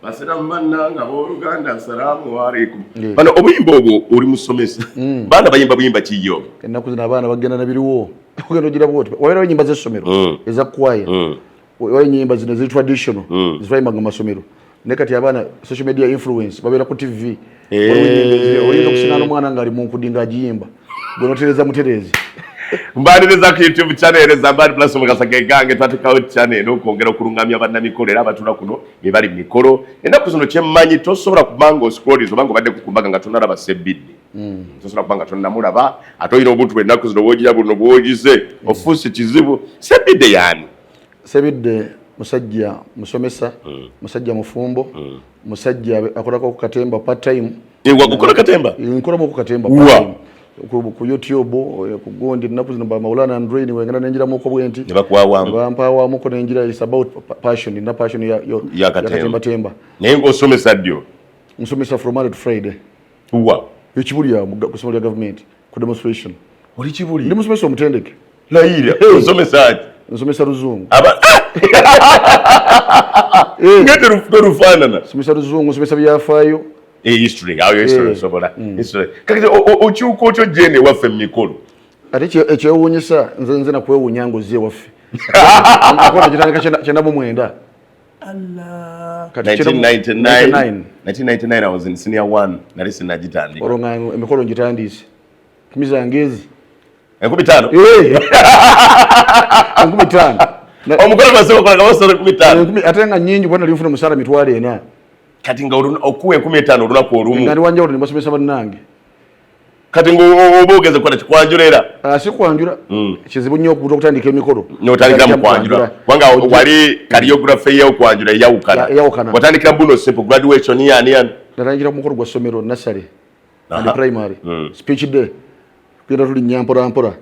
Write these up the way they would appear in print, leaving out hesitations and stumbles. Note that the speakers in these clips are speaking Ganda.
basera mannanga b'Oluganda assalamu alaikum bano obuyimba obwo oli musomesa baana bayimba buyimba kiyo ennaku zino abaana bagenda na biriwo ogenda ogira bwoti wabera nyimba z'essomero eza kwaya wabera nyimba zino ziri traditional zitwayimbanga mu masomero ne kati abaana social media influence babeera ku TV oyinza okusingana omwana ng'ali mu nkudinga agiyimba gwe notereza muterezi mbaniriza ku YouTube channel Zambali Plus Mugasa Gange twatekawo channel okongera okulungamya bannamikolo era abatula kuno be bali mu mikolo ennaku zino kyemmanyi tosobola kubanga oscrolls obanga badde kukumbaga nga tonalaba Sebidde tosobola kubanga tonamulaba ate oyina obuntu ennaku zino bwogira buno bwogize ofuusi kizibu Sebidde yani Sebidde musajja musomesa musajja mufumbo musajja akolako ku katemba part time ukola katemba nkola mu katemba part time ku YouTube ku gondi napu zino ba Maulana Android wengana nenjira mu ko bwenti bampa wa mu ko nenjira is about passion na passion ya katemba temba nengo osomesa dio musomesa from Monday to Friday ekibuli ya kusomera government ku demonstration oli kibuli ndi musomesa omutendeke laira osomesa nsomesa Ruzungu ngete rufanana nsomesa Ruzungu nsomesa byafaayo history how history sobola history kakati okyuko kyo jene waffe mikolo ate ekyewuunyisa nze na kwewuunya ngozie waffe akona kitandika kyenabo mwenda Allah 1999 I was in senior 1 nali sinagitandika olonga emikolo ngitandise kumizangezi 15 15 omukolo basoko kola kabasoro 15 ate nga nyingi bwana lifuna musala mitwale ena kati nga okuwe 15 olunako olumu ngani wanjawulo ni basomesa bannange kati ngo obogeze kwa kwanjulera si kwanjula kizibu nnyo okutandika emikolo n'otandika mu kwanjula wanga wali choreography ya kwanjula yawukana watandika buno simple graduation yani natangira mu mukolo gwa somero nursery and primary speech day kwenda tuli nyampora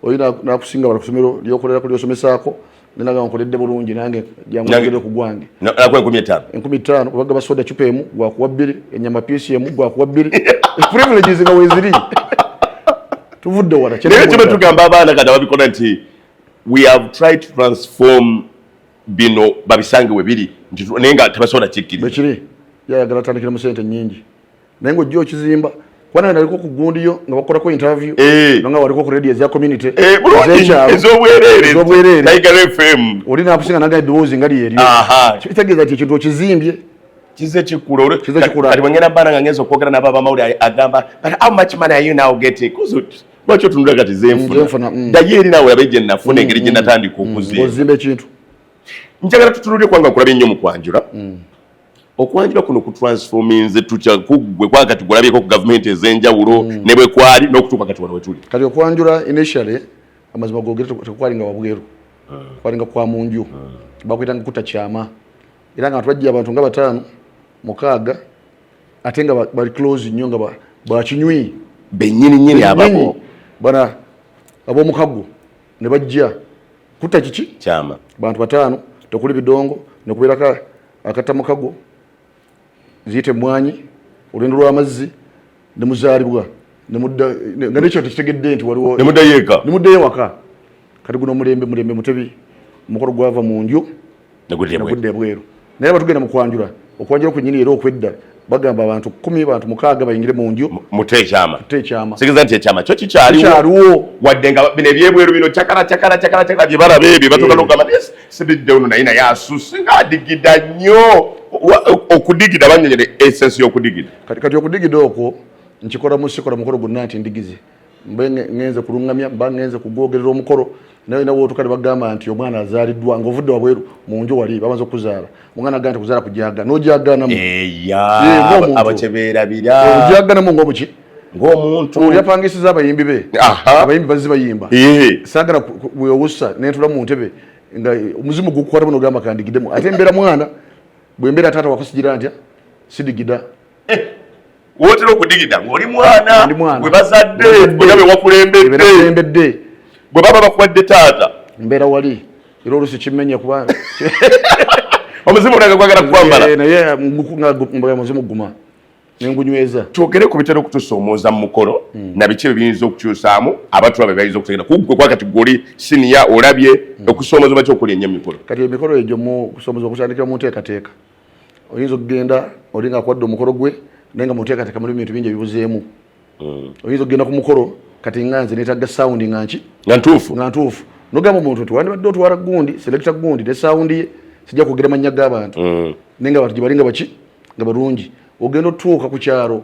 oyina nakusinga bala kusomero lyokolera kuli osomesako ninaga nkoledde bulungi nange jangogere ku gwange nakwe 15 kubaga basoda chupemu gwa kuwa 2 enyama PCM gwa kuwa 2 privileges nga weziri tuvudde wala cyane tugamba abana kada babikola nti we have tried to transform bino babisange webiri nenga tabasoda chikiri bekiri yayagala tandikira mu sente nyingi nengo jjo kizimba kwana naliko ku gundiyo nga bakola ko interview nga waliko ku radio ya community ezobwerere Tiger FM olina akusinga nanga edozi ngali eri kitegeza ati kintu kizimbye kize kikula kali wengena bana ngangezo kwogera na baba mauli agamba but how much money are you now getting kuzut bacho tunula kati zemfuna dayeri nawe abeje nafune ngeri gye natandika okuzimba ozimbe kintu njagala tutulule kwanga kulabye nnyo mu kwanjula okwanjula kuno ku transforminze tucha kugwe kwakati gulabyeko ku government ezenjawulo ne bwe kwali n'okutuuka kati wano wetuli kati okwanjula initially amazima gogere tekwalinga wabweru kwalinga kwa munju bakwitanga kuta kyama era nga twajja abantu nga 5 mukaaga ate nga bali close nnyo nga bakinywi bennyini ababo bana abo mukago ne bajja kuta kiki kyama bantu 5 tokuli bidongo ne kubiraka akata mukago zite mwanyi olendo lw'amazzi ne muzaalibwa ne mudda nga nekyo tekitegedde nti waliwo ne mudda yewaka kati guno mulembe mutebi mukolo gwava mu nju ne gudde bweru naye batugenda mu kwanjula okwanjula ku nyini era okwedda bagamba abantu 10 bantu mukaaga bayingire mu nju mutekyama sikiza nti ekyama kyo kikyaliwo wadde nga bino ebyebweru bino cyakala bye balabe ebyo batuuka n'okugamba Sebidde ono naye naye asusse nga adigida nnyo okudigida banyonyere essence y'okudigida kati okudigida okwo nkikola musikola mukolo gonna nti ndigize mbe ngenze kulungamya mba ngenze kugogerera omukolo naye nawo tukali bagamba nti omwana azaaliddwa ng'ovudde wabweru mu nju wali bamaze okuzaala omwana agamba nti kuzaala kujaga n'ojaganamu abakyebera ojaganamu ng'obuki ng'omuntu oli yapangisiza abayimbi be abayimbi bazzi bayimba saagala bwewussa nentula mu ntebe nga omuzimu gukukwata buno ogamba kandigiddemu ate mbeera mwana bwe mbeera taata wakusigira ntya sidigida wotera okudigida ng'oli mwana bwe bazadde ogabe wakulembedde bwe baba bakuwadde taata mbeera wali era olusi kimenye kuba omuzimu olanga kwagala kukwambala naye muzimu guma nengunyweza twogere ku bitera okutusoomooza mu mukolo na biki ebiyinza okukyusaamu abatulaba bayinza okutegera kugwe kwakati gwoli siniya olabye okusoomooza baki okola ennyo emikolo kati emikolo egyo mu kusoomoza okutandikira mu nteekateeka oyinza okugenda olinga akwadde omukolo gwe naye nga muteeka teeka mulimu bintu bingi ebibuzeemu oyinza okugenda ku mukolo kati nga nze neetagga sawundi nga ntuufu nogamba omuntu nti wandibadde otwala gundi selecta gundi ne sawundi ye sijja kwogera mannya g'abantu naye nga abantu gye balinga baki nga balungi ogenda otuuka ku kyalo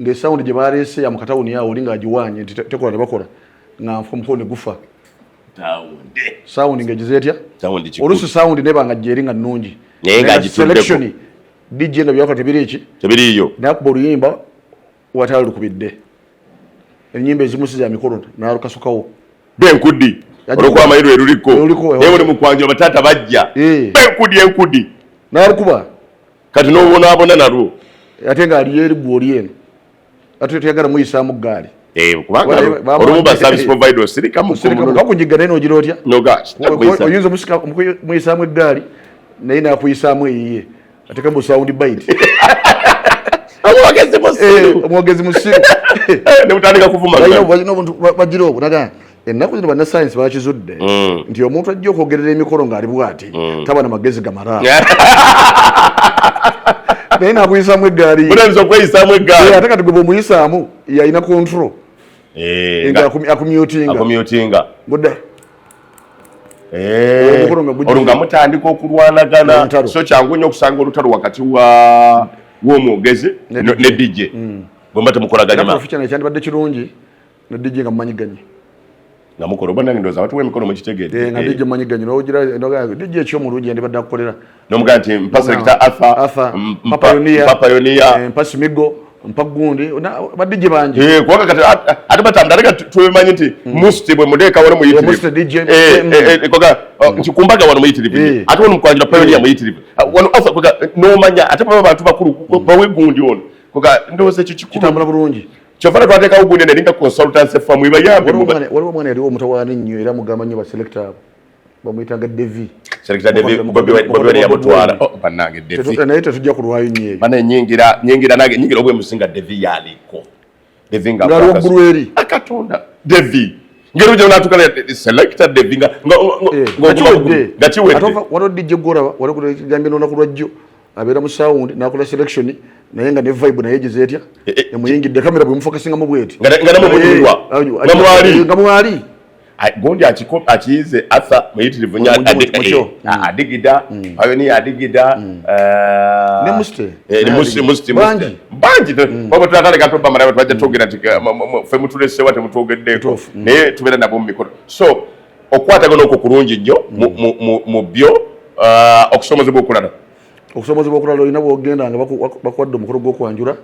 ng'esawundi gye baleese ya mu katawuni yawo oli ng'agiwaanye nti tekola ne bakola nga nfa omukolo ne gufa sawundi ng'egize etya oluusi sawundi nebanga gyeri nga nnungi selection DJ nga byawaka tebiriiyo nakuba oluyimba watali lukubidde ennyimba ezimu si za mikolo nalukasukawo benkudi olwokuba amayiro eruliko naye buli mukwanjula bataata bajja enkudi nalukuba kati n'obonaabona nalwo ate ng'aliyo eri gwe oli eno ate toyagala muyisaamu gaali kubanga olumu ba service provider sirikamukunyiga naye nogira otya oyinza muyisaamu eggaali naye nakuyisaamu eyiye ate kambu sound bite omwogezi musiru nemutandika kuvuma bagira obwo naga ennaku zino bannasayansi bakizudde nti omuntu ajja okwogerera emikolo ng'ali bw'ati taba na magezi gamala naye nakuyisaamu eggaali ate kati gwe bwomuyisaamu yalina control akumyutinga budde olunga mutandika okulwanagana so kyangu nnyo okusanga olutalo wakati w'omwogezi ne DJ bwemba temukolaganyamafikyana ekyandibadde kirungi ne DJ nga mumanyiganye nga mukola oba nange ndowooza abantu w'emikono mukitegeedde nga DJ mumanyiganye nogira DJ ekyomulungi yandibadde akukolera nomugaa nti mpa selector Arthur Papayoniya mpa Simigo mpa gundi badije bangi kubanga kati ate batambula ate tubimanyi nti musti bwe muteeka wano muyitirivu nkikumbaga wano muyitirivu ate wano mukwanjula Pioneer muyitirivu wano Arthur n'omanya ate baba bantu bakulu bawe gundi ono koga ndowooza ekyo kikulu kitambula bulungi kyofana twateekawo gundi neringa consultancy firm ebayambe waliwo omwana yaliwo omutawaana nnyo era mugamba nnyo baselector abo bamuyitanga Devi selector Devi Bobi yamutwala bannange Devi naye tetujja kulwayo nnyo bana nyingira nange nyingira obwe musinga Devi yaliko Devi nga ngaliwo ggulu eri akatonda Devi ngero ujja natukala selector Devi nga kiwedde waliwo DJ Goraba waliwo kugambye n'olunaku lwajjo abeera mu sound n'akola selection naye nga ne vibe naye egize etya emuyingidde kamera bwe mufokasingamu bweti nga mwali gundi akiyize Arthur muyitirivu nya adigida Pioneer adigida ne muste bangi baba twakale katoba mara twaje togera fe mutulese wate mutogedde naye tubeera nabo mu mikono so okwataga n'okwo kulungi nnyo mu byo okusomozebwa okulala olina bwogenda nga bakwadde omukolo gw'okwanjula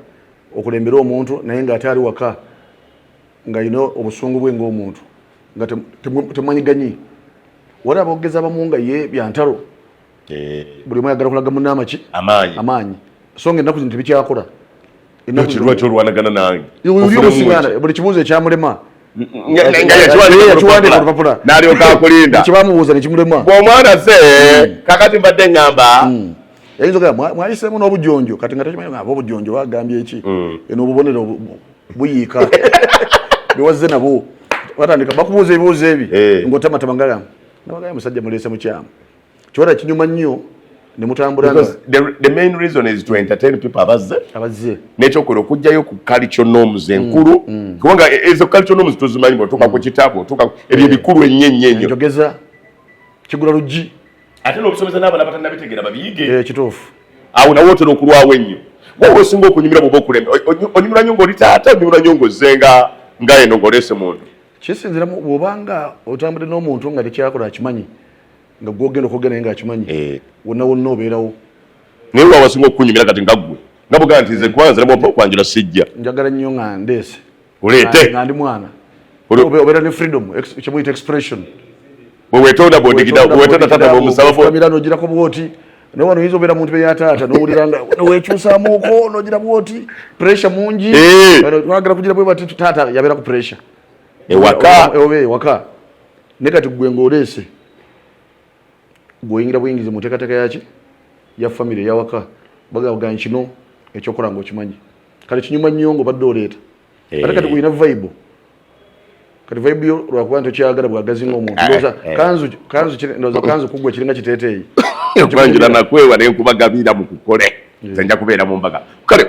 okulembera omuntu naye ng'ate ali waka ng'alina obusungu bwe ng'omuntu nga temumanyiganyi waliwo aboogezi abamu nga ye byantalo buli omu ayagala kulaga munnaamaki amaanyi so nga ennaku zino tebikyakola olwanagana nange buli kibuuzo ekyamulema yakiwandika olupapula n'alyoka akulinda kibamubuuza nekimulema bw'omwana se kakati mbadde ngamba yayinza okugamba mwayiseemu n'obujonjo kati nga tekimanyi aba obujonjo bagambye eki n'obubonero buyiika biwazze nabo batandika bakubuuza ebibuuzo ebi ng'otamatama ngagamba nabagambye musajja muleese mukyamu kiwala kinyuma nnyo ne mutambula the main reason is to entertain people abazze n'ekyokola okugjayo ku culture norms enkulu kubanga ezo culture norms tuzimanyi bw'otuuka ku kitabo otuuka ebyo bikulu ennyo njogeza kigula luggi ate n'obusomesa n'abaana batannabitegeera babiyige kituufu awo nawe otera okulwawo ennyo wowe osinga okunyumira bw'oba okulema onyumira nnyo ng'oli taata onyumira nnyo ng'ozze nga eno ng'oleese muntu kisinziramu bw'obanga otambudde n'omuntu nga tekyakola akimanyi nga gwogenda okwogera naye ng'akimanyi wonna wonna obeerawo naye lwa wasinga okunyumira kati nga ggwe nga bugamba nti nze kwanza nabwompa okwanjula sijja njagala nnyo nga ndeese oleete nga ndi mwana obeera ne freedom kyemuyita expression bwewetonda bwondigida bwewetonda tata bwomusaba nogirako bwoti naye wano oyinza obeera muntu beyataata nowulira nga wekyusaamuuko nogira bwoti pressure mungi wagala kugira bwe bati taata yabeera ku pressure ewaka ne kati gwe ng'oleese gweoyingira buyingizi mu nteekateeka yaki ya famire eyawaka bagamba kino ekyokola ng'okimanyi kale kinyuma nnyo ng'obadde oleeta ate kati guyina vibe kati vibe yo lwakuba nti okyagala bwagazi ng'omuntu ndowooza kanzu kuggwe kiringa kiteeteeyi okwanjula nakwewa naye nkubagabira mu kukole nze nja kubeera mu mbaga kale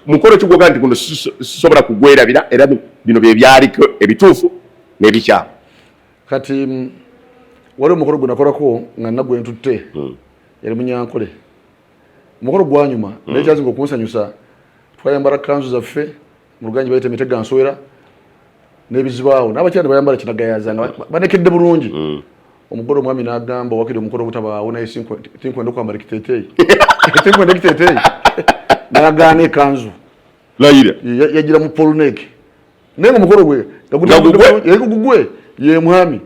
mukolo kigwoga nti kuno sisobola kugwerabira era bino bye byaliko ebituufu n'ebikyamu kati waliwo omukolo gwe nakolako nga nagwe ntutte yali munyankole omukolo gwanyuma naye kyazinga okunsanyusa twayambala kanzu zaffe mu luganji bayita emitega nswera n'ebizibaawo n'abakyala bayambala kinagayaza nga banekedde bulungi omugole omwami n'agamba wakiri omukolo obutabaawo naye tinkwenda okwambala ekiteeteeyi tinkwenda ekiteeteeyi n'agaana ekanzu layira yagira mu polnek naye nga omukolo gwe gugwe ye mwami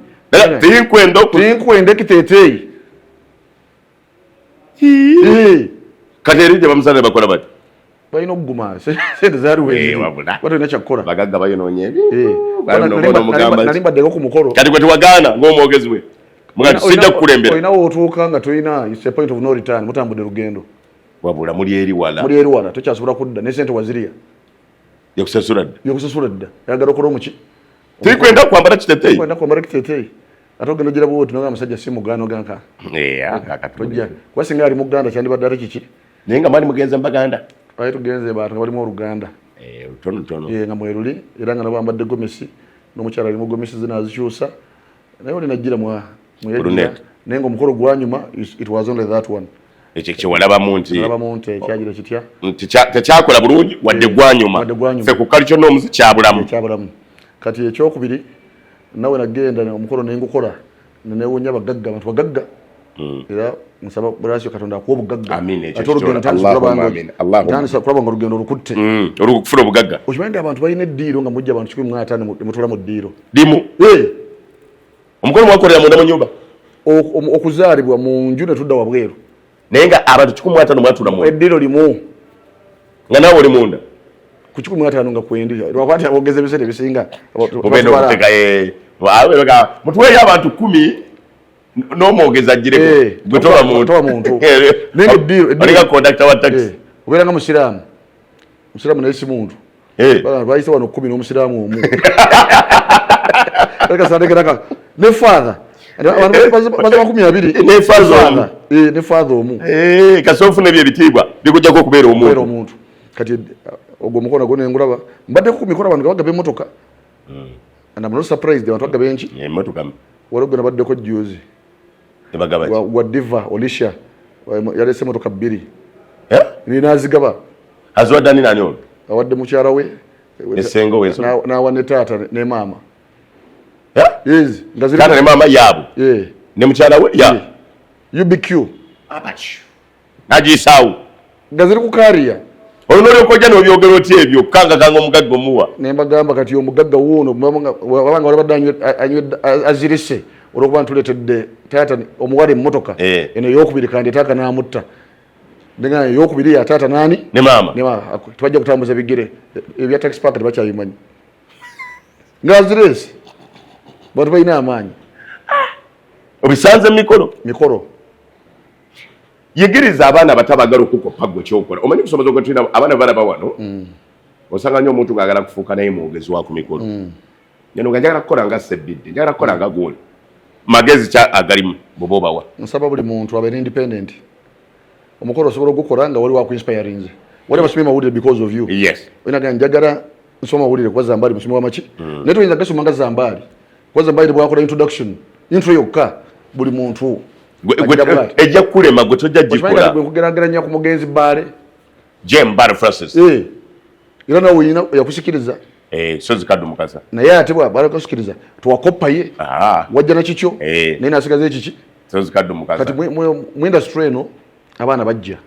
tinkwenda ekiteeteeyi kati eri gye bamusana bakola bati balina okuguma sente zaaliwetalina kyakkola bagagga bayonoonye nali mbaddeko ku mukolo kati gwe tewagaana ng'omwogezi we sijja kukulembera olinawo otuuka nga tolina a point of no return mutambudde lugendo wabula muli eri wala tokyasobola kudda ne sente waziriya yokusasula dda yagala okola omuki tikwenda kwambala kiteteeyi ate ogenda ogira bwoti noga amusajja si mugaana oganka tojja kuba singa ali muganda kyandibadde ate kiki naye nga mwali mugenze mbaganda aye tugenze bantu nga balimu oluganda nga mweruli era nga nabambadde gomesi n'omukyala alimu gomesi zinazikyusa naye oli najjira naye nga omukolo gwanyuma it was only that one ekyo kyewalabamu nti ekyagira kitya tekyakola bulungi wadde gwanyuma ffe ku kalicho n'omuzi kyabulamu kati ekyokubiri nawe nagenda omukolo nengukola nenewunya bagagga abantu bagagga era nsaba burasio katonda akuwa obugagga ate olugendo tandisa kulaba nga olugendo olukutte olukufuna obugagga okimanyi nti abantu balina eddiiro nga mujja abantu 15 nemutula mu ddiiro limu omukolo mwakolera munda mu nyumba okuzaalibwa mu nju netudda wabweru naye nga abantu 15 mwatula mu eddiiro limu nga nawe oli munda ku 15 nga kwendi lwakwati abogeza ebiseera ebisinga ogenda okuteka mutuweeyo abantu 10 n'omwogeza agireko gwe toba muntu olinga kondakita wa taxi obeera nga musiraamu naye si muntu bayise wano 10 n'omusiraamu omu kasandekera ne father baza 20 ne father omu kasi ofuna ebyo ebitiibwa bikujjako okubeera omuntu kati ogwo omukono gwo nengulaba mbaddeko ku mikono abantu nga bagaba emmotoka and I'm not surprised abantu bagaba enki waliwo gwe nabaddeko juzi wa diva olisha yalese emmotoka 2 ninazigaba aziwadde ani nani ono awadde mukyala we esengo we n'awa ne taata ne maama taata ne maama yaabwe ne mukyala we UBQ nagiyisaawo nga ziri ku kariya olunolyokoja nobyogera oti ebyo kangakanga omugagga omuwa nembagamba kati omugagga wuuno wabanga walabadde azirise olwokuba ntuletedde taata omuwala emmotoka eno eyokubiri kandi taata namutta nga eyokubiri ya taata nani ne maama tebajja kutambuza bigere ebya taxi park tebakyabimanyi ngaazirese bantu balina amaanyi obisanze mikolo yigiriza abaana abatabagala okukopa gwe kyokola omanyi kusomeza gwe tulina abaana balaba wano osanga nnyo omuntu ng'agala kufuuka naye mwogezi wa ku mikolo neno nga njagala kukola nga sebbidde njagala kukola nga gundi magezi ki agalimu bw'oba obawa nsaba buli muntu abeere independent omukolo osobola ogukola nga wali wakuinspirinze wali basomye mawulire because of you oinaga njagala nsoma mawulire kuba zambaali musomi wamaki naye toyinza gasoma nga zambaali kuba zambaali bwakola introduction intro yokka buli muntu ejja kulema gwe tojja gikola kugeraageranya ku mugenzi baale Jembare Francis era nawe oyina yakusikiriza sozi kaddu mukasa naye ate bw'abala kusikiriza twakopa ye wajja nakikyo naye nasigaza ekiki sozi kaddu mukasa kati mu industry eno abaana bajja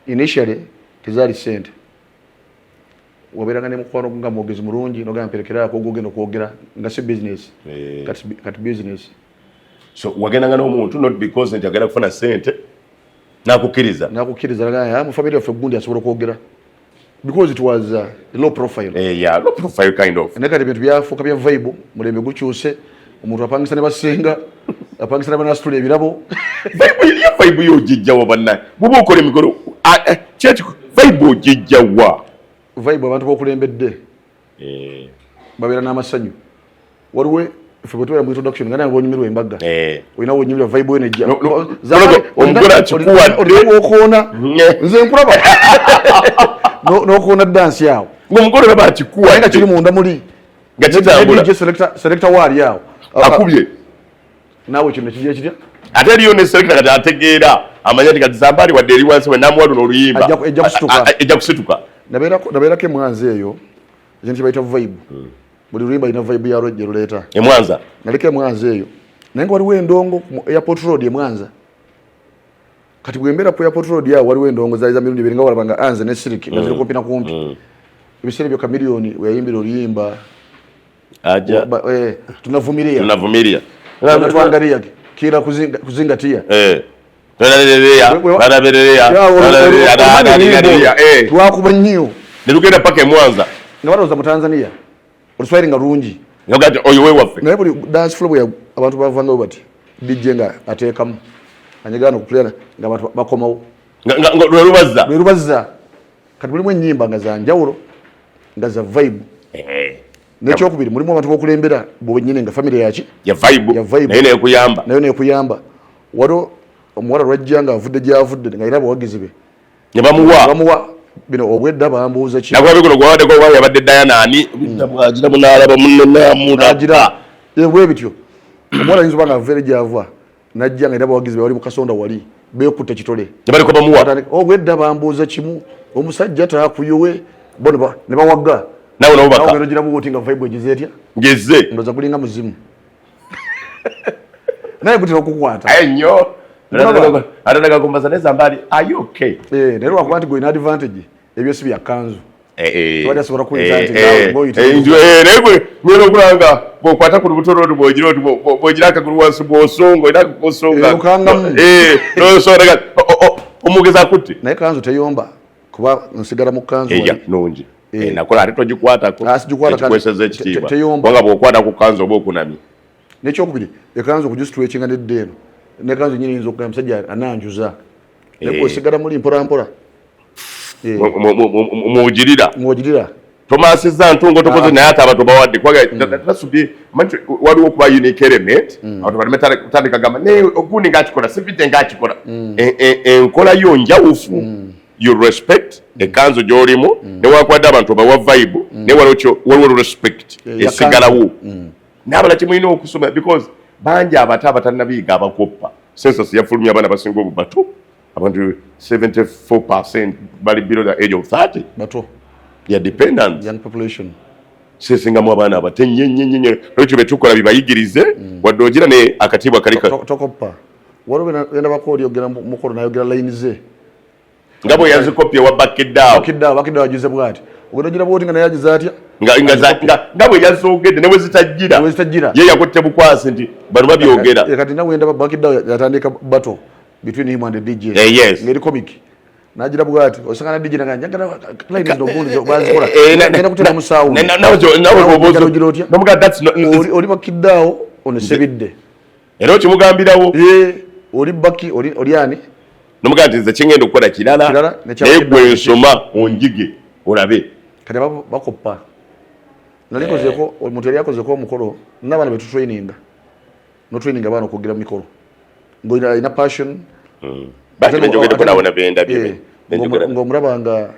initially tezaali ssente wabeeranga ne mukwano nga mwogezi mulungi nogamba mperekeraako ogwogenda okwogera nga si business kati business so wagendanga n'omuntu not because nti agenda kufuna ssente nakukkiriza nagamba mu family yaffe gundi asobola okwogera because it was a low profile low profile kind of naye kati ebintu byafuuka bya vibe mulembe gukyuse omuntu apangisa ne basenga apangisa ne banasitula ebirabo vibe yogijjawa bannaye buba okola emikolo vibe ogijjawa vibe abantu bokulembedde babeera n'amasanyu waliwo Ife bwe mu introduction ngana ngonyumirwa embaga. Oyina wonyumirwa vibe energy. Omugora chikuwa okona. Nze nkulaba. No kona dance yawo. Ngomugora baba chikuwa nga kiri munda muli. Gachitambula. DJ selector wali yawo. Akubye. Nawe kino kijja kitya? Ate aliyo ne selector kati ategeera amanya ati kati Zambali wadde eri wansi we namwalu n'oluyimba. Ejja kusituka. Nabeerako emwanza eyo. Ekintu kibayita vibe. Buli luyimba ina vibe ya roje ruleeta. Emwanza. Naleke Mwanza eyo. Naye waliwo endongo ku Airport Road e Mwanza. Kati bwembera ku Airport Road ya waliwo endongo za mirundi biringa walabanga anze ne siriki nazire kumpi na kumpi. Ebisere byo kamilioni weyayimbira oluyimba. Aja. Tunavumilia. Tuangalia kila kuzingatia. Lwakuba nnyo. Nelugenda paka Mwanza. Nga baloza mu Tanzania. Oluswahili nga lungi. Yogati oyo we waffe. Naye buli dance floor ya abantu bavanga bati. DJ nga ateekamu. Anyagana okuplana nga abantu bakomawo. Nga lwerubaza. Kati mulimu ennyimba nga za njawulo nga za vibe. Nekyokubiri mulimu abantu bokulembera bo nyine nga family yaki ya vibe naye nekuyamba wado omuwala lwajjanga avudde gyavudde nga era abawagizi be ne bamuwa bino obwedda bambuuza ki nagwa bikono gwawade ko bwa yabadde dayana ani bwagira munalaba munnamuda bwe bityo omuwala yinzo banga avere gyava najja nga era abawagizi be wali mu kasonda wali beekutte kitole ne bali ko bamuwa obwedda bambuuza kimu omusajja taakuyowe bono ne bawagga nawe nabo baka nawe ngira buti nga vibe ejizeetya ngeze ndoza kulinga muzimu naye butira okukwata enyo atanaga kumbaza ne Zambali are you okay nero wakwati go in advantage ebyo si bya kanzu twali asobola kuliza nti nawe mwero kulanga bokwata ku butoro bogira akaguru wansi bosongo ina kusonga no so daga omugeza kuti naye kanzu teyomba kuba nsigala mu kanzu nungi nakola ate togikwatako asigikwata ekitiibwa kubanga bw'okwata ku kanzu oba okunamye nekyokubiri ekanzu okugistretchinga neddeeno nekanzu nyini yinza okugamba musajja ananjuza naye bw'osigala muli mpolampola muwugirira tomasiza ntungo tokoze naye ate abantu bawadde kubanga waliwo okuba unique element abantu baleme kutandika gamba naye ogundi ngakikola sivite ngakikola enkola yo njawufu you respect ekanzu gy'olimu newakwadde abantu bawa vibe naye waliwo respect esigalawo n'abala kimulina okusoma because bangi abato abatalinabiyiga abakoppa census yafulumya abaana basinga obubato abantu 74% bali below the age of 30 bato ya dependent young population sesingamu abaana abato nnyo ekyo betukola bibayigirize wadde ogira ne akatiibwa kali tokoppa waliwo enda bakooli ogera mukolo nayogera layini ze nga bwe yazikopye wa bakiddawo ajuze bwati ogenda ogira bwoti nga naye agize atya nga bwe yazogedde ne bwe zitajjira ye yakutte bukwasi nti bano babyogera kati nawe enda bakiddawo yatandika battle between him and the DJ ngeri comic nagira bwati osangana DJ nanga njagala line ndogundi bazikola ngenda kutera musawu oli bakiddawo onesebidde era okimugambirawo oli baki oli ani nomugaa nti nze kyengenda okukola kirala naye gwe nsoma onjige olabe kati bakoppa nalikozeko omuntu yali akozeko omukolo n'abaana betutraininga notraininga abaana okugira mu mikolo ng'olina passion ng'omulaba nga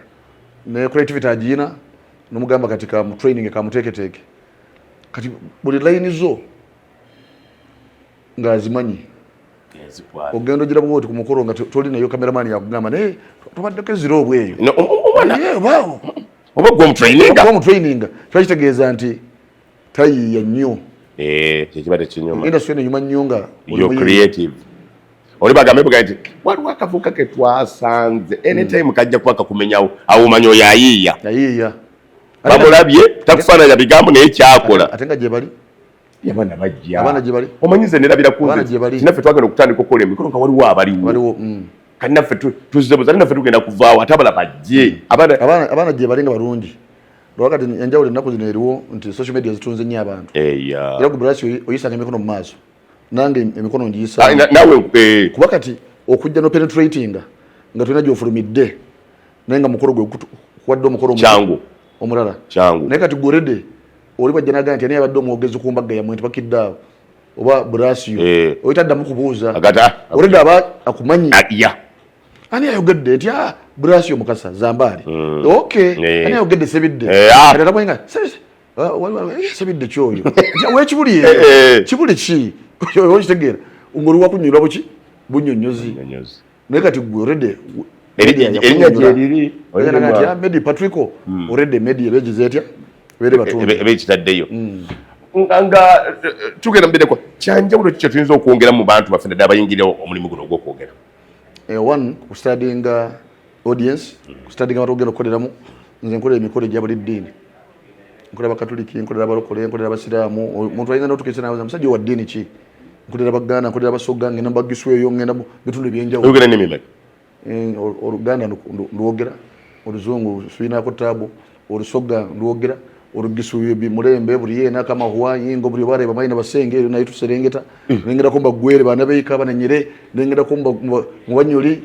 ne creativity agiina n'omugamba kati kamutraining kamuteeketeeke kati buli layini zo ng'azimanyi ogenda ogira bwoti ku mukolo nga toli nayo kameramani yakugamba naye tobaddeko eziro obweyo oba gwomutraininga twakitegeeza nti tayiiya nnyo kyekiba tekinyuma industry eno enyuma nnyo nga creative oli bagambe buga nti waliwo akavuka ke twasanze anytime kajja kuba kakumenyawo awumanya oyo ayiiya bamulabye takufaananya bigambo naye kyakola ate nga gye bali abaana bajja abaana gye bali omanyize nerabira kunze naffe twagenda okutandika okukola emikolo nga waliwo abaliwo kati naffe tuzibuza naffe tugenda kuvaawo ate abala bajje abaana gye bali nga balungi lwakati enjawulo ennaku zino eriwo nti social media zitunze nnyo abantu era gubrasi oyisanga emikono mu maaso nange emikono ngiyisanawe kuba kati okujja no penetratinga nga tolina gyofulumidde naye nga mukolo gwe kuwadde omukolo omulala naye kati gorede oli bajja nagaa nti ani abadde omwogezi ku mbagga yammwe nti bakiddaawo oba Brasio oyitaddamu kubuuza agata already aba akumanyi ya ani ayogedde nti Brasio Mukasa Zambali okay ani ayogedde Sebidde kati atamwenga Sebidde kyoyo wekibuli kibuli ki okitegeera ngoli wakunyulwa buki bunyonyozi naye kati gwe already erinnya gyeriri Medi Patrico already media begize etya bere batundu ebekitaddeyo nga tugenda mbireko kyanjawulo kikyo tuyinza okwongera mu bantu baffe naddala abayingirira omulimu guno ogw'okwogera one kustudyinga audience kustudyinga abantu ogenda okukoleramu nze nkolera emikolo gya buli ddiini nkolera abakatuliki nkolera abalokole nkolera abasiraamu omuntu ayinza n'otukese nawe musajja wa ddiini ki nkolera abaganda nkolera abasoga ngenda mubagisweyo ngenda mu bitundu ebyenjawulo oyogera n'emimeka oluganda ndwogera oluzungu suinako tabu olusoga ndwogera olugisu bimulembe buli yena kama huwa yingo buli bare bamayina basenge na yitu serengeta nengera komba gwere bana beika bananyere nengera komba mwanyuli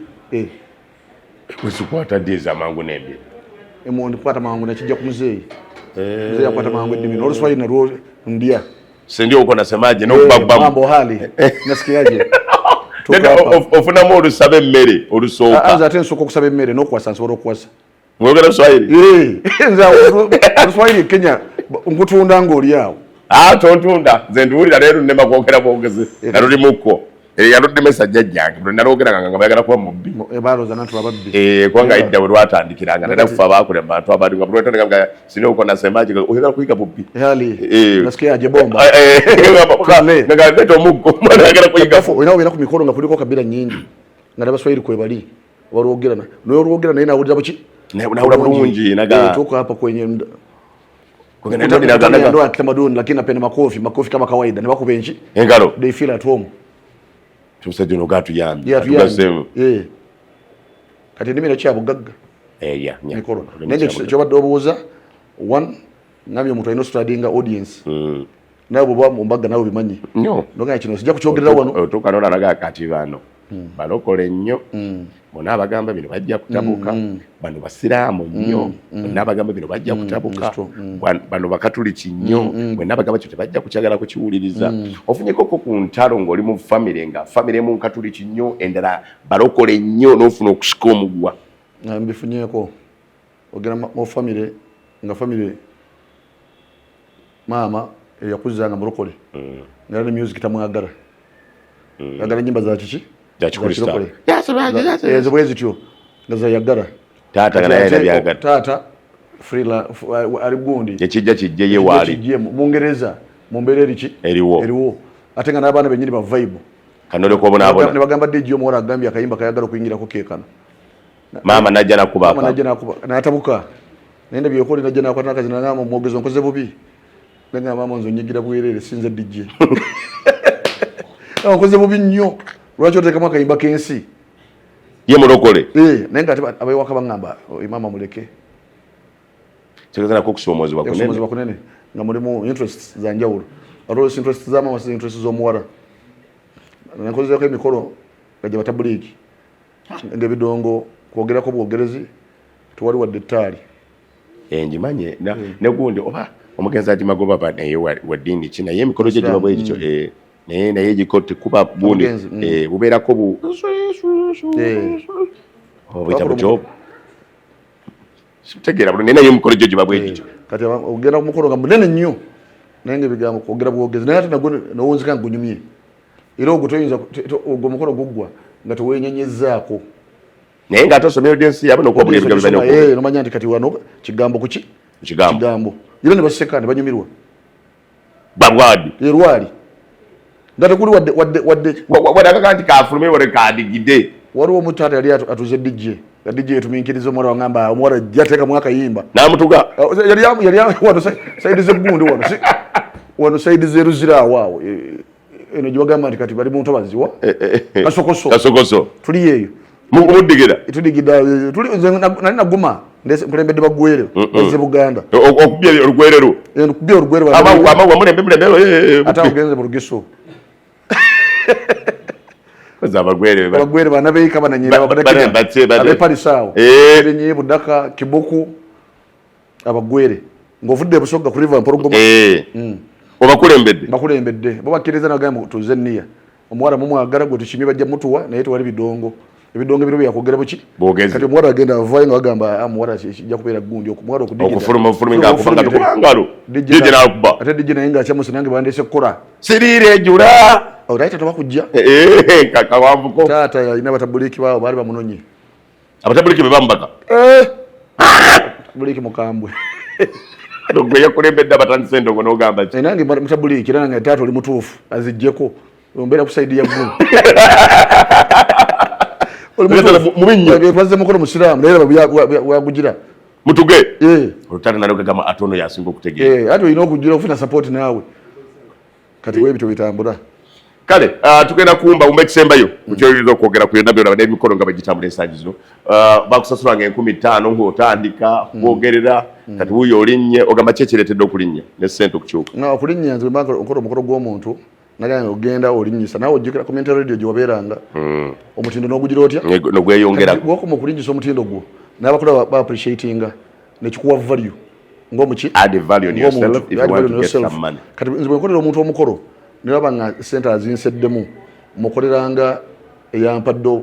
kusikwata diza mangu nembe emundi kwata mangu na kijja kumuzeyi muzeyi akwata mangu ndimi no ruswali na ruo ndia sendio uko nasemaje no kubagbamu mambo hali nasikiaje ofuna mo olusabe mmere olusoka anza atenso ko kusabe mmere no kwasa nsoro kwasa mwogera Swahili nza Swahili Kenya nkutunda ngoli yawo tontunda nze nduwulira leero nnema kwogera bwogezi naluli mukko yaludde message jjange buli nalogera nga bayagala kuba mubbi baloza nantu ababbi kubanga idda bwe lwatandikiranga naddala kufa abaakula mu bantu abali nga bulwetandika sina uko nasemaje oyagala kuyiga bubbi hali nasikia aje bomba nga leeta omuggo mwana ayagala kuyiga oyina ku mikolo nga kuliko kabila nyingi nga n'Abaswahili kwebali walwogerana naye olwogerana naye nawulira buki naula bulungi naga tuko hapa kwenye kwenye ndoa kitamaduni lakini napenda makofi kama kawaida ni wako benchi engalo they feel at home tusaje no gatu yambi tugasemu kati ndimira kya bugagga ya mikolo nende kyoba dobuza one ngamye omuntu ayino studying audience nabo bwa mumbaga nabo bimanyi ndoga kino sijja kuchogerera wano tukanola naga kati bano balokole nnyo bonna abagamba bino bajja kutabuka bano basiraamu nnyo bonna abagamba bino bajja kutabuka bano bakatuliki nnyo bonna abagamba kyo tebajja kukyagala kukiwuliriza ofunyeko ku ntalo ng'oli mu famire nga famire mu nkatuliki nnyo endala balokole nnyo n'ofuna okusika omugwa mbifunyeko ogera mu famire nga famire mama yakuzanga mulokole ngala music tamwagala agala nyimba za kiki Kristo yazo bwezi tyo ngaza yagara tata kana yenda byagara tata frila ali gundi ekijja kijje ye wali kijje mungereza mumbereri ki eriwo atenga n'abaana benyini ba vibe kanole ko bona abona ne bagamba DJ omora agambye akayimba kayagala kuyingira ko kekana mama najja nakuba na atabuka nenda byokoli najja nakwata kazi na ngamo mwogezo nkoze bubi nanga mama nzo nyigira bwerere sinze DJ nkoze bubi nnyo lwaki oteka akayimba kensi ye mulokole naye nga abaiwaka bangamba imama muleke tegezana ko kusomozebwa kunene nga mulimu interests za njawulo ate interests za mama si interests z'omuwala nakozeko emikolo gajja batabuliki ng'ebidongo kwogerako bwogerezi tewali wadde ettaali njimanye negundi oba omugenzi ati magoba ba naye wa ddiini ki naye emikolo gye giba bwekityo naye gikote kuba bundi bubeerako bu obuyita butyo tegeera bulungi naye emikolo gye giba bwekityo kati ogenda ku mukolo nga munene nnyo naye ng'ebigambo kwogera bwogezi naye ate nagwo nowunzika nga gunyumye era ogwo toyinza ogwo omukolo guggwa nga tewenyenyezaako naye ng'ate osomye audience yabe n'okuba nomanya nti kati wano kigambo kuki kigambo era ne baseka ne banyumirwa babwadi lwali nga tekuli wadde akaka nti kafulume wale kadigide waliwo omutaata yali atuze DJ nga DJ etuminkiriza omwana wangamba omuwala jateeka mwaka yimba namutuga yali wano saidi zegundi wano saidi zeruzira awaawo eno gyebagamba nti kati bali mu ntobazi wa kasokoso tuli eyo mudigira tudigida nali naguma nkulembedde bagwere eze Buganda okubya olugwerero okubya olugwere wamulembe ate ogenze mu Lugiso abagwere bana beika bananyira abepalisawo erenye Budaka Kibuku abagwere ng'ovudde Busoga ku river Mpologoma obakulembedde bakulembedde bo bakkiriza nagamba tuze nniya omuwala mumwagala gwe tukimye bajja mutuwa naye tewali bidongo ebidongo biro byakogera buki kati omuwala agenda avaayo nga bagamba muwala kijja kubeera gundi omuwala okufuluminga akubanga tukulangalo dije nakuba ate dije naye ngakyamusi nange bandese kukola siriire ejula olwaita tobakujja kakawambuko taata alina batabuliki baabo baali bamunonye abatabuliki be bambaka buliki mukambwe gwe yakulembedde abatandise endongo n'ogamba ki nange mutabuliki era nange taata oli mutuufu azijjeko ombeera ku saidi ya ggulu twaze mukono musiraamu naye wagugira mutuge olutale nalyo gagamba ate ono yasinga okutegeera ate olina okugira okufuna support naawe kati webityo bitambula kale tugenda kumba umba ekisembayo kukyoliriza okwogera ku byonna byona n'emikolo nga bagitambula ensangi zino bakusasulanga 5,000 ng'otandika kwogerera kati wuyo olinnye ogamba ki ekireetedde okulinnya ne ssente okukyuka okulinnya nze bwemba okola omukolo gw'omuntu nagamba ogenda olinnyisa naawe ojjukira community radio gye wabeeranga omutindo n'ogugira otya n'ogweyongerako gwokoma okulinnyisa omutindo gwo n'abakola ba appreciatinga nekikuwa value ng'omuki add value on yourself if you want to get some money kati nze bwenkolera omuntu omukolo niraba nga sente azinseddemu mukoleranga eyampadde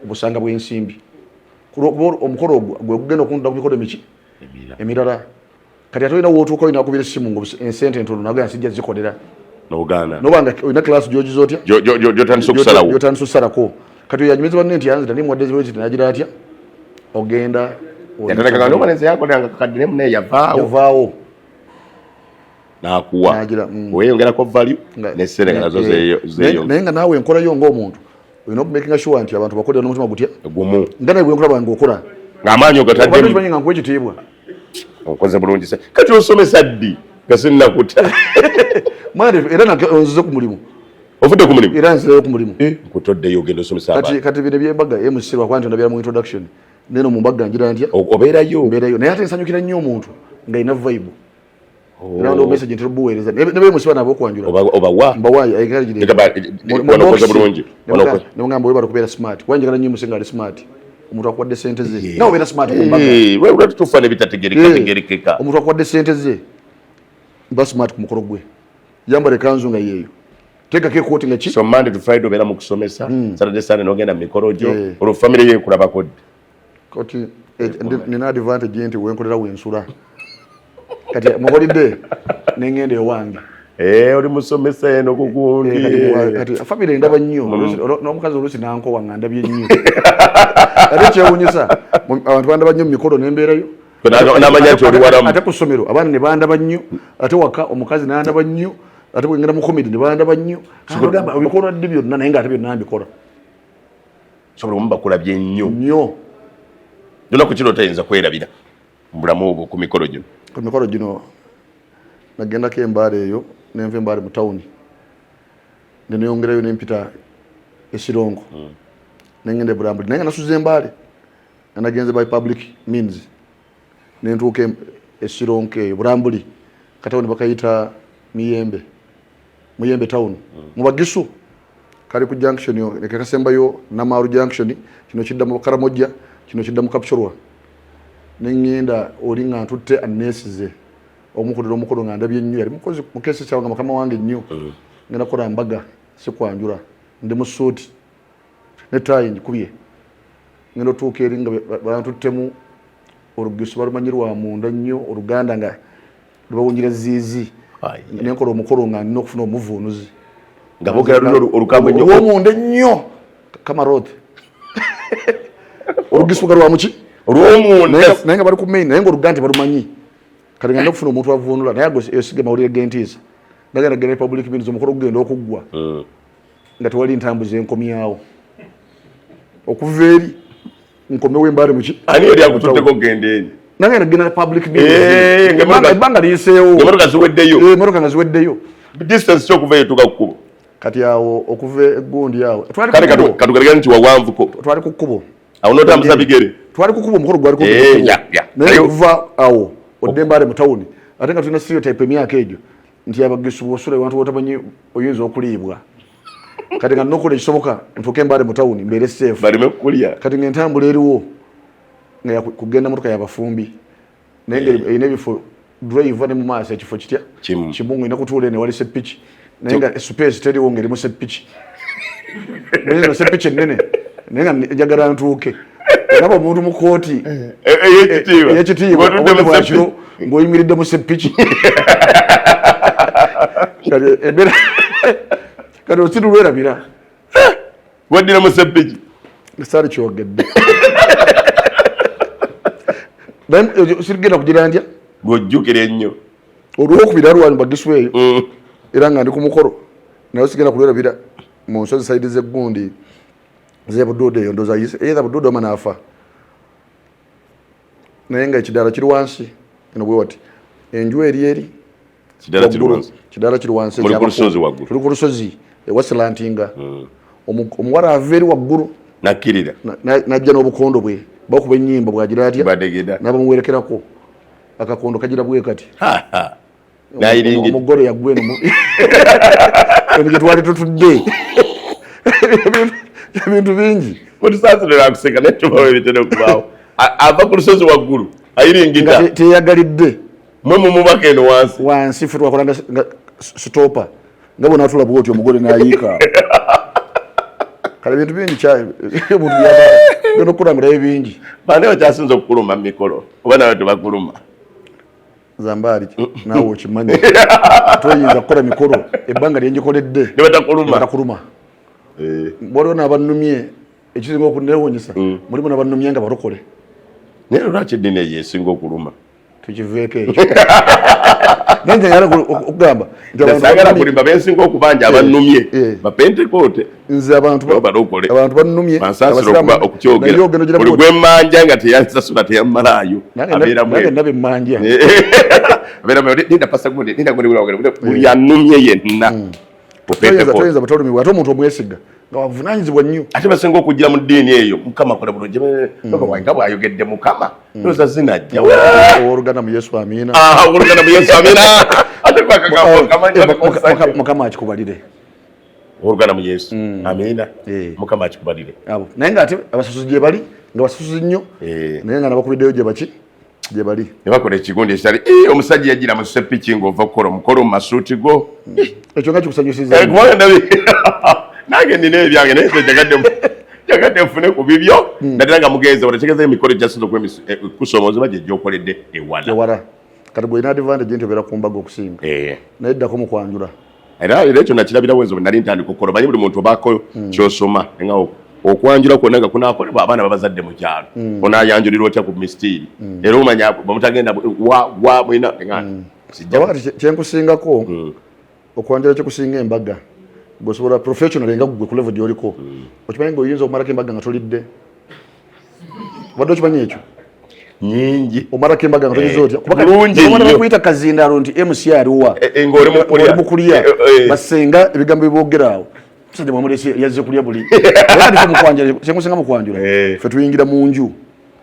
obusanga bw'ensimbi omukolo ogwo gwe gugenda okunda ku mikolo emiki emirala kati ate olina wootuuka olina okubira essimu nga ensente entono nagaya sijja zikolera n'ogaana nobanga olina class gyogiza otya gyotandisa osalako kati oyanyumiza banne nti yanzita nimuwadde zibwekiti nagira atya ogenda yavaawo nakuwa weyongerako value n'essente nga nazo naye nga naawe enkolayo ng'omuntu olina okumakinga sure nti abantu bakolera n'omutima gutya gumu nga naye bwenkola bange okola ng'amaanyi ogataddemanye nga nkuwa ekitiibwa okoze bulungi se kati osomesa ddi nga sinnakuta mwana era nzize ku mulimu ofudde ku mulimu era nzireyo ku mulimu nkutoddeyo ogenda osomesa abantu kati bino byembaga emusirwa kwa nti ndabeera mu introduction neno mu mbagga ngira ntya obeerayo naye ate nsanyukira nnyo omuntu ng'alina vibe era ndo message ntero buweereza nebe musiba nabo okwanjula obawa mbawayi ayigala onokoze bulungi nemugamba webala kubeera smart wanjagala nnyo musinga ali smart omuntu akwadde sente ze nawe obeera smart kumbaga wewe tufa ne bitategerekeka omuntu akwadde sente ze mba smart ku mukolo gwe yambale kanzu nga yeeyo tekako ekooti nga ki so Monday to Friday obeera mu kusomesa Saturday Sunday n'ogenda mu mikolo gyo olwo family ye ekulabako ddi kati nina advantage nti wenkolera wensula kati mukolidde nengenda ewange oli musomesa eno kugundi kati family ndaba nnyo n'omukazi oluusi nankowa nga ndabye nnyo ate kyewunyisa abantu bandaba nnyo mu mikolo nembeerayo n'amanya nti oli walamu ate ku ssomero abaana ne bandaba nnyo ate waka omukazi n'andaba nnyo ate bwengenda mu comedy ne bandaba nnyo agamba ebikolo ddi byonna naye nga ate byonna mbikola sobola omu bakulabye nnyo lunaku kino tayinza kwerabira mu bulamu obwo ku mikolo gino ku mikolo gino nagendako embaala eyo nenva embaale mu tawuni neneyongerayo nempita esirongo nengenda ebulambuli naye nga nasuza embaale nagenze by public means nentuuka esironko eyo bulambuli katawuni bakayita muyembe town mubagisu kali ku junction yo nekakasembayo Namaaru junction kino kidda mu Karamojja kino kidda mu Kapchorwa nengenda oli nga ntutte anesize omukolera omukolo nga ndabye nnyo yali mukozi mukese kyawanga mukama wange nnyo ngenda kola mbaga sikwanjula ndi mu suuti ne tayi njikubye ngenda otuuka eri nga bantuttemu olugisu balumanyirwa munda nnyo oluganda nga lubawunyira ziizi nenkola omukolo nga nina okufuna omuvuunuzi nga bogera luno olukambwe nnyo olw'omunda ennyo kamarot olugisu galwa muki olw'omunda naye nga bali ku main naye nga oluganda balumanyi kati ngenda okufuna omuntu avuunula naye yosige mawulire gentiisa ndagenda genda public meetings omukolo gugenda okuggwa nga tewali ntambuza enkomyawo okuva eri nkomewo embaale muki ani yali akutuddeko kugenda eri nange nagenda public meetings ebbanga liyiseewo emotoka ziweddeyo emotoka nga ziweddeyo distance kyokuva etuka kkubo kati awo okuva eggundi awo kale katugaligana nti wawanvuko twali ku kkubo awo notambuza bigere twali ku kkubo omukolo gwali naye okuva awo odde embaale mu tawuni ate nga tulina stereotype emyaka egyo nti abagisu bwosula ewantu wotamanyi oyinza okuliibwa kati nga nina okukola ekisoboka ntuuke embaale mu tawuni mbeere safe baleme kukulya kati ng'entambula eriwo nga kugenda motoka yabafumbi naye nga erina ebifo driver ne mu maaso ekifo kitya kimu ngina kutuula ne wali seppichi naye nga space teriwo ngerimu seppichi naye seppichi ennene naye nga njagala ntuuke naba omuntu mu kooti eyekitiibwa obwakiro ng'oyimiridde mu seppichi kati osiru lwerabira waddira mu seppichi saali kyogedde sirigenda kugira ndya ng'ojjukira ennyo olwokubiri alwanyi bagisweeyo era nga ndi ku mukolo naye sigenda kulwerabira mu nsozi saidi z'eggundi z'ebuduudo eyo ndoza either buduudo oma naafa naye nga ekidaala kiri wansi eno bwe wati enju eri kidaala kiri wansi tuli ku lusozi ewasilantinga omuwala ava eri waggulu nakkirira najja n'obukondo bwe bakuba ennyimba bwagira atya n'abamuwerekerako akakondo kagira bwe kati omugole yaggwa eno gye twali tutudde ebintu bingi otusaasilerakuseka netubawo ebitera okubaawo ava ku lusozi waggulu ayiringita teyagalidde mwe mumubaka eno wansi fe twakolanga sitopa nga bona atula bwoti omugole n'ayiika kale bintu bingi omuntu genda okukulambirayo bingi bane bakyasinza okukuluma mu mikolo oba nawe tebakuluma zambaali naawe okimanyi toyinza kukola mikolo ebbanga lyenjikoledde nebatakuluma waliwo n'abannumye ekisinga okuneewuunyisa mulimu n'abannumye nga balokole naye lwaki eddiini eyo esinga okuluma tukiveeko ekyo nenjagala okugamba sagala kulimba bensinga okubanja abannumye bapentekote nze abantu bannumye okukyogera buli gwemmanja nga teyasasula teyammalaayo nange nabe emmanja buli annumye yenna toyinza butalumibwa ate omuntu omwesiga nga wavunanyizibwa nnyo ate basinga okujjira mu ddiini eyo mukama kola bulungi nga bwayogedde mukama noza zinajja oluganda mu yesu amiina oluganda mu yesu amiina ate mukama akikubalire oluganda mu yesu amiina mukama akikubalire naye nga ate abasasuzi gye bali nga basasuzi nnyo naye nga nabakubiddeyo gye baki gye bali ne bakola ekigundi ekitali omusajja yagira mu sepiki ng'ova kukola omukolo mu masuuti go ekyo nga kikusanyusiza nange nina ebyange naye jagadde nfune ku bibyo naddala nga mugenze onategeeza emikolo gyasinza okusoomozebwa gye gyokoledde ewala kati bw'olina advantage nti obeera ku mbaga okusinga naye ddako mu kwanjula era ekyo nakirabirawo enzo bwe nali ntandika okukola manyi buli muntu obaako kyosoma nga okwanjula kwonna nga kunaakolebwa abaana babazadde mu kyalo onaayanjulira otya ku misitiiri era omanya bamutagenda mwina kyenkusingako okwanjula kyekusinga embaga gwosobola professional nga gwe ku level gyoliko okimanyi nga oyinza okumalako embaga nga tolidde obadde okimanyi ekyo nyingi omalako embaga nga tolize otya kubanga bakuyita kazindalo nti MC aliwa ng'oli mukulya basenga ebigambo biboogeraawo musajja mwamulesi yazze kulya buli kyenkusinga mukwanjula ffe tuyingira mu nju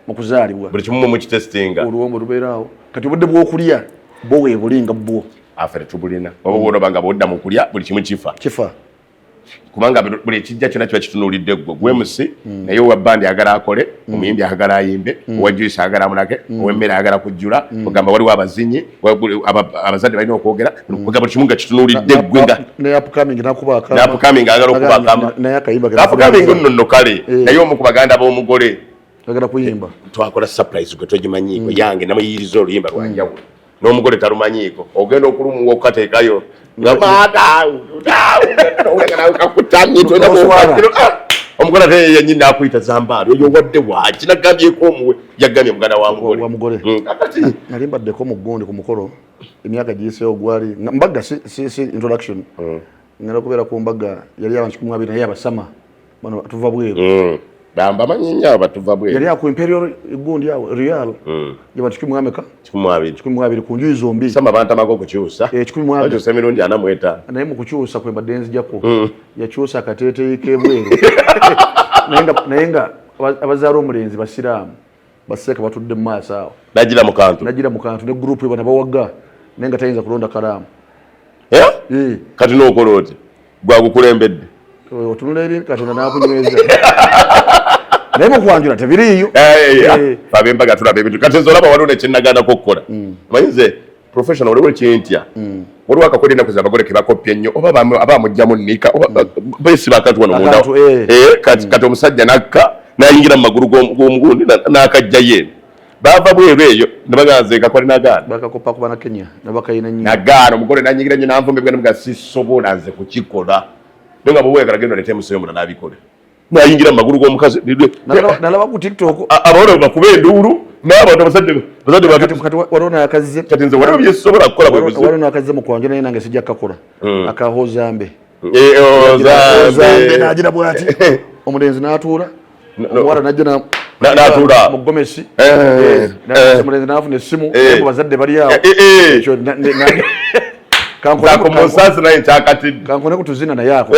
mu kuzaalibwa buli kimu mukitestinga oluwombo lubeeraawo kati obudde bw'okulya bo weebulinga bwo afe tetubulina oba bw'onoba nga bw'odda mu kulya buli kimu kifa kubanga buli ekijja kyonna kiba kitunuulidde ggwe gwemusi naye owa bbandi ayagala akole omuyimbi ayagala ayimbe owa juice ayagala amulage ow'emmere ayagala kujjula ogamba waliwo abazinyi abazadde balina okwogera buli kimu nga kitunuulidde ggwe nga napukaming ayagala okubakama napukaming nno kale naye omu ku baganda b'omugole ayagala kuyimba twakola surprise gwe togimanyiiko yange namuyiriza oluyimba lwanjawulo n'omugole talumanyiiko ogenda okulumuwa okukateekayo omugole ate yenyini nakuyita zambaali oyo wadde waki nagambyeko omuwe yagambye muganda wa mugole nali mbaddeko mu gundi ku mukolo emyaka giyiseewo gwali mbaga si introduction ngenda okubeera ku mbaga yali abantu 12 naye abasama bano tuva bweru bamba manyinya batuva bweru yali aku imperial gundi yawe real y'abantu 12 ku njuyi zombi sama abantu amako kukyusa 12 ajo semirundi anamweta naye mu kukyusa kwe badenzi jako yakyusa akateeteyi k'ebweru naye nga abazaala omulenzi basiraamu baseka batudde mu maaso awo nagira mu kantu ne gurupu ebana bawagga naye nga tayinza kulonda kalaamu kati n'okola oti gwagukulembedde otunula eri katonda n'akunyweza naye mukwanjula tebiriiyo abembaga tulaba ebintu kati nze olaba waliwo nekyennaganako okukola manyize professional waliwo kyentya waliwo akakola ennaku zabagole kebakopya ennyo oba abamugjamu nnika oba besiba akatu wano munda kati omusajja nakka nayingira mu magulu g'omugundi n'akajjayo bava bweru eyo nebaganze kakwali nagaana bakakopa kuba na Kenya nabakayina nnyo nagaana omugole nanyigira nnyo nanvumbibwa nemuga sisobola nze kukikola nga bweweekala genda olete emusoyo nabikole nayingira mu magulu g'omukazi nalaba ku TikTok abawala bakuba enduulu n'abantu abazadde kati waliwo nakazze kati nze waliwo byesobola kukola waliwo nakazze mu kwanjula naye nange sijja kakola akahozambe nagira bwati omulenzi n'atuula omuwala najja n'atuula mu gomesi omulenzi n'afuna essimu bazadde bali awo kamusaasi naye nkyakatidde kankone kutuzina naye ako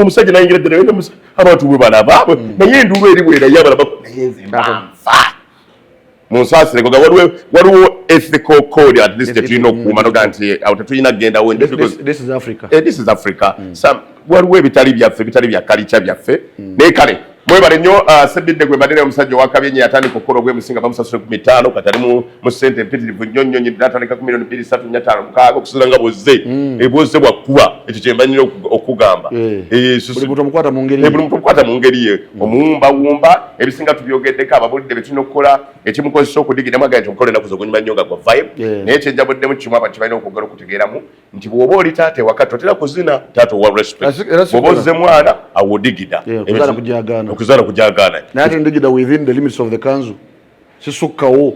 omusajja nayingira ddala abantu bwe balaba naye enduulu eri bwerayo abalaba naye nze manfa munsaasire koga waliwo ethical code at least tulina okukuuma noga nti awo tetulina kugendawo this is Africa waliwo ebitali byaffe bitali bya kalica byaffe naye kale mwebale nnyo Ssebidde gwe badere omusajja owakabyenyi yatandika okukola ogw'emusinga bamusasule 15 kati ali mu ssente empitirivu nnyo nnyo natandika ku milioni 235 okusobola nga bwozze ebwozze bwakkuba ekyo kyembanyira okugamba buli muntu omukwata mu ngeri ye omuwumbawumba ebisinga tubyogeddeko ababulidde be tulina okukola ekimukozesa okudigiramu agaye nti omukola ennaku z'okunyuma nnyo nga gwa vibe naye kyenjabuddemu kimu abantu balina okwogera okutegeeramu nti bw'oba oli taata ewaka totera kuzina taata owa respect bw'oba ozze mwana awo odigida okuzaala kujagaana naye ndigida within the limits of the council sisukkawo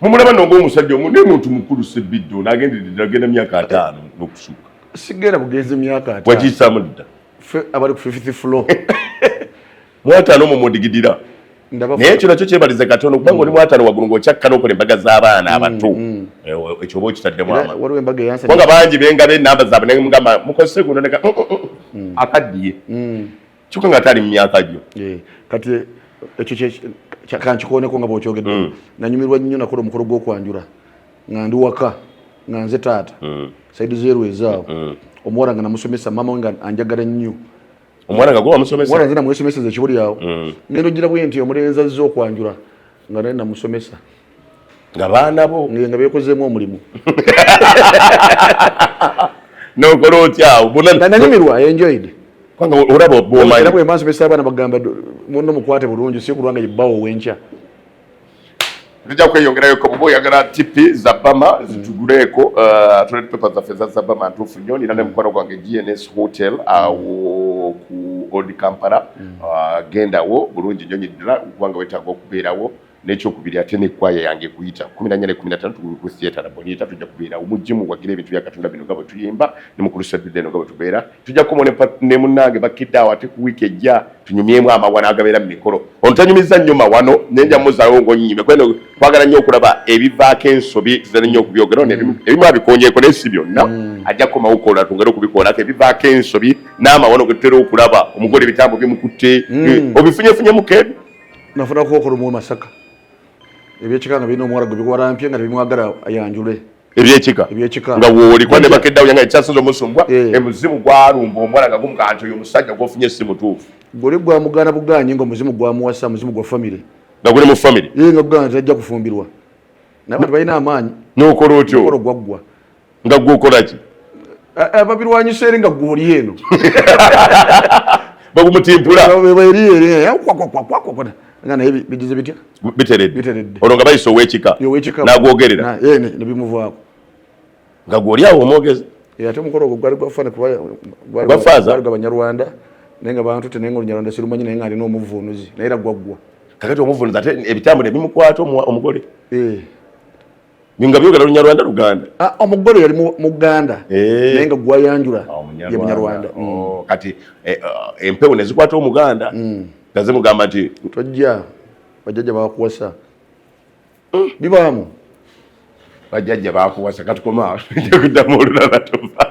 mumulaba nonga omusajja naye muntu mukulu Ssebidde nagenda myaka 5 n'okusukka sigenda bugenzi myaka 5 wagiyisamu dda abali ku 50th floor mwataano omwo mudigidira naye ekyo nakyo kyebalize katono kubanga oli mwataano waggulu ng'okyakka n'okola embaga z'abaana abato ekyo oba okitaddemu amanga bangi bengabe enamba zaabwe naye mugamba mukozese guno neka akaddiye kyokka nga tali mu myaka gyo kati ekyo kankikooneko nga bw'okyogedde nanyumirwa nnyo nakola omukolo gw'okwanjula nga ndi waka nga nze taata saidi zeeru ezaawo omuwala nga namusomesa mama we nga anjagala nnyo omwana nga gwe wamusomesa omwana nze namwesomeseza ekibuli awo ngendo ogira bwe nti omulenzi azze okwanjula nga naye namusomesa nga baana bo nga beekozeemu omulimu nokola otyawo nanyumirwa enjoyed olaba bwomanyi bwe mansomesa abaana bagamba muno mukwate bulungi si kulwanga yebbawo ow'enkya tujja kweyongerayo ko bwe oyagala tipi za Bama zituguleeko toilet paper zaffe za Bama ntuufu nnyo nina ne mukwano gwange GNS Hotel awo ku Old Kampala gendawo bulungi nnyo ddala kubanga wetaaga okubeerawo n'ekyokubiri ate n'ekwaya yange kuyita 14-15 ku theatre na Bonita tujja kubeerawo mujimu wagira ebintu bya Katonda bino nga bwe tuyimba ne mukulu Ssebidde nga bwe tubeera tujja kumone ne munnange bakiddawo ate ku wiiki ejja tunyumyemu amawana agabeera mu mikolo ontanyumiza nnyo mawano nenja muzaawo ng'onnyime kweno twagala nnyo okulaba ebivaako ensobi tuzana nnyo okubyogera ebimu abikonyeeko naye si byonna ajja komawukola tungere okubikolako ebivaako ensobi n'amawano ge tutera okulaba omugole ebitambo bimukutte obifunyefunyemu keebi nafunako okulumu Masaka ebyekika nga birina omuwala gwe bikuwalampye nga tebimwagala ayanjule ebyekika nga wooli kwa ne bakeddawo yanga ekyasinza omusumbwa emuzimu gwalumba omuwala nga gumuga nti oyo omusajja gwofunye si mutuufu guli gwamugaana buganyi ngaomuzimu gwamuwasa omuzimu gwa famire nga guli mu famire nga gugana nti ajja kufumbirwa nabantu balina amaanyi nokola otyo okolo gwaggwa nga gwokola ki babirwanyisa eri nga gwoli eno bagumutimpula nga naye bigize bitya biteredde olwo nga bayisa ow'ekika n'agwogerera ne bimuvaako nga gwoli awo omwogezi ate omukolo ogwo gwali gwafana gwafaaza Banyarwanda naye nga bantu te naye nga Olunyarwanda sirumanyi naye nga alina omuvuunuzi naye era gwaggwa kakati omuvuunuzi ate ebitambo ne bimukwata omugole nga byogera Lunyarwanda Luganda omugole yali muganda naye nga gwayanjula ye Munyarwanda kati empewo ne zikwata omuganda nga zimugamba nti tojja bajjajja bakuwasa bibaamu bajjajja bakuwasa katukoma kuddamu olulala tova